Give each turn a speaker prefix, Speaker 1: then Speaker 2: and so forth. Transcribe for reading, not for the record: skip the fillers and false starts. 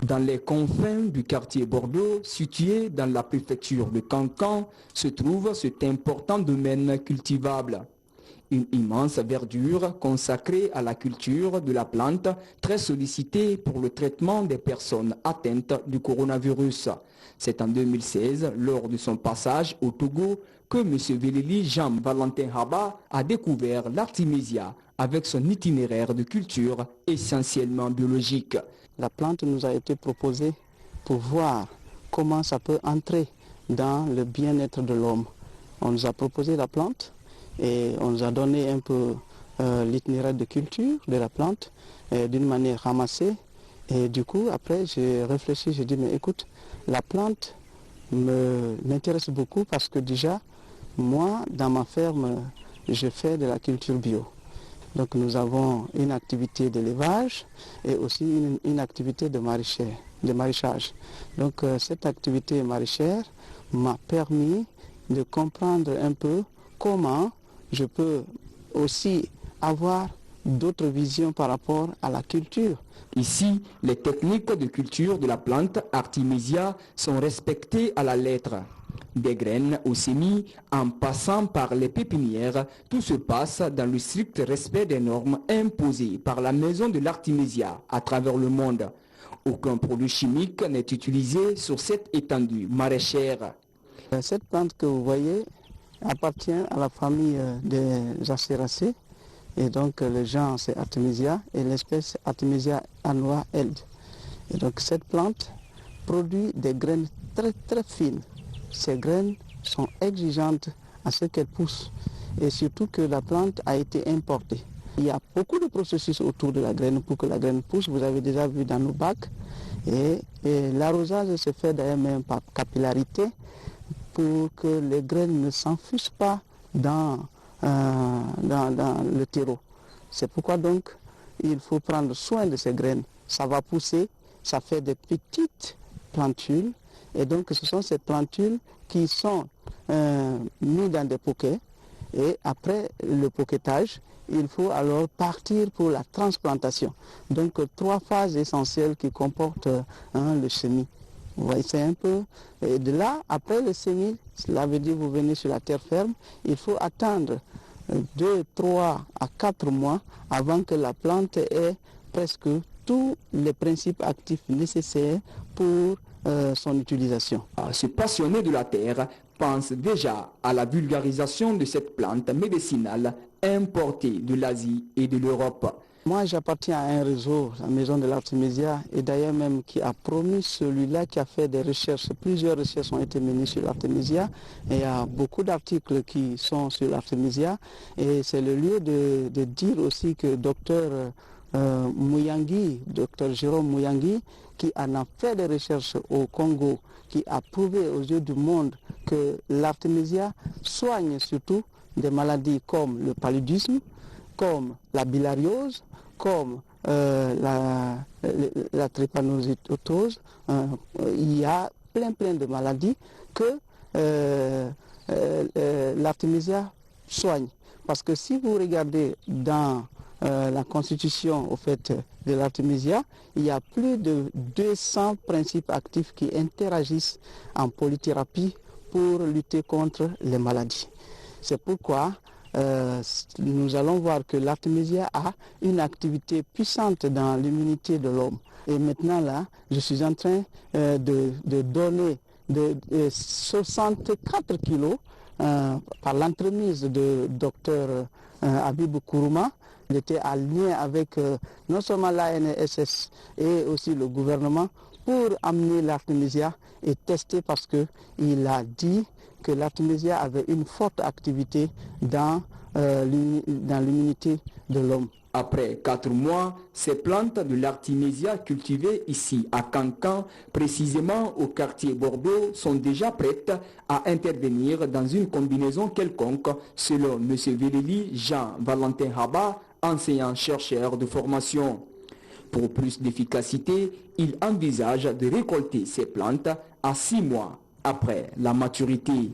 Speaker 1: Dans les confins du quartier Bordeaux, situé dans la préfecture de Cancan, se trouve cet important domaine cultivable. Une immense verdure consacrée à la culture de la plante, très sollicitée pour le traitement des personnes atteintes du coronavirus. C'est en 2016, lors de son passage au Togo, que M. Vélili Jean-Valentin Haba a découvert l'artémisia avec son itinéraire de culture essentiellement biologique.
Speaker 2: La plante nous a été proposée pour voir comment ça peut entrer dans le bien-être de l'homme. On nous a proposé la plante et on nous a donné un peu l'itinéraire de culture de la plante d'une manière ramassée. Et du coup, après, j'ai réfléchi, j'ai dit, mais écoute, la plante m'intéresse beaucoup parce que déjà, moi, dans ma ferme, je fais de la culture bio. Donc nous avons une activité d'élevage et aussi une activité de maraîchage. Donc cette activité maraîchère m'a permis de comprendre un peu comment je peux aussi avoir d'autres visions par rapport à la culture.
Speaker 1: Ici, les techniques de culture de la plante Artemisia sont respectées à la lettre. Des graines au semis, en passant par les pépinières, tout se passe dans le strict respect des normes imposées par la maison de l'Artemisia à travers le monde. Aucun produit chimique n'est utilisé sur cette étendue maraîchère.
Speaker 2: Cette plante que vous voyez appartient à la famille des Acéracées. Et donc le genre c'est Artemisia et l'espèce Artemisia annua Eld. Et donc cette plante produit des graines très très fines. Ces graines sont exigeantes à ce qu'elles poussent et surtout que la plante a été importée. Il y a beaucoup de processus autour de la graine pour que la graine pousse. Vous avez déjà vu dans nos bacs et l'arrosage se fait d'ailleurs même par capillarité pour que les graines ne s'enfuient pas dans le terreau. C'est pourquoi donc il faut prendre soin de ces graines. Ça va pousser, ça fait des petites plantules et donc ce sont ces plantules qui sont mises dans des poquets et après le poquetage, il faut alors partir pour la transplantation. Donc 3 phases essentielles qui comportent le semis. Vous voyez, c'est un peu... Et de là, après le semis, cela veut dire que vous venez sur la terre ferme, il faut attendre 2, 3 à 4 mois avant que la plante ait presque tous les principes actifs nécessaires pour son utilisation.
Speaker 1: Ce passionné de la terre pense déjà à la vulgarisation de cette plante médicinale importée de l'Asie et de l'Europe.
Speaker 2: Moi, j'appartiens à un réseau, la Maison de l'Artémisia, et d'ailleurs même qui a promu celui-là, qui a fait des recherches. Plusieurs recherches ont été menées sur l'Artémisia, et il y a beaucoup d'articles qui sont sur l'Artémisia, et c'est le lieu de dire aussi que docteur Mouyangi, docteur Jérôme Mouyangi, qui en a fait des recherches au Congo, qui a prouvé aux yeux du monde que l'Artémisia soigne surtout des maladies comme le paludisme, comme la bilariose, comme la drépanocytose. Il y a plein de maladies que l'Artémisia soigne. Parce que si vous regardez dans la constitution au fait de l'Artémisia, il y a plus de 200 principes actifs qui interagissent en polythérapie pour lutter contre les maladies. C'est pourquoi nous allons voir que l'Artémisia a une activité puissante dans l'immunité de l'homme. Et maintenant là, je suis en train de donner 64 kilos par l'entremise de docteur Habib Kourouma. Il était en lien avec non seulement l'ANSS et aussi le gouvernement pour amener l'Artémisia et tester parce qu'il a dit que l'Artémisia avait une forte activité dans l'immunité de l'homme.
Speaker 1: Après 4 mois, ces plantes de l'Artémisia cultivées ici à Cancan, précisément au quartier Bordeaux, sont déjà prêtes à intervenir dans une combinaison quelconque, selon M. Vélili Jean-Valentin Haba, enseignant-chercheur de formation. Pour plus d'efficacité, il envisage de récolter ces plantes à 6 mois après la maturité.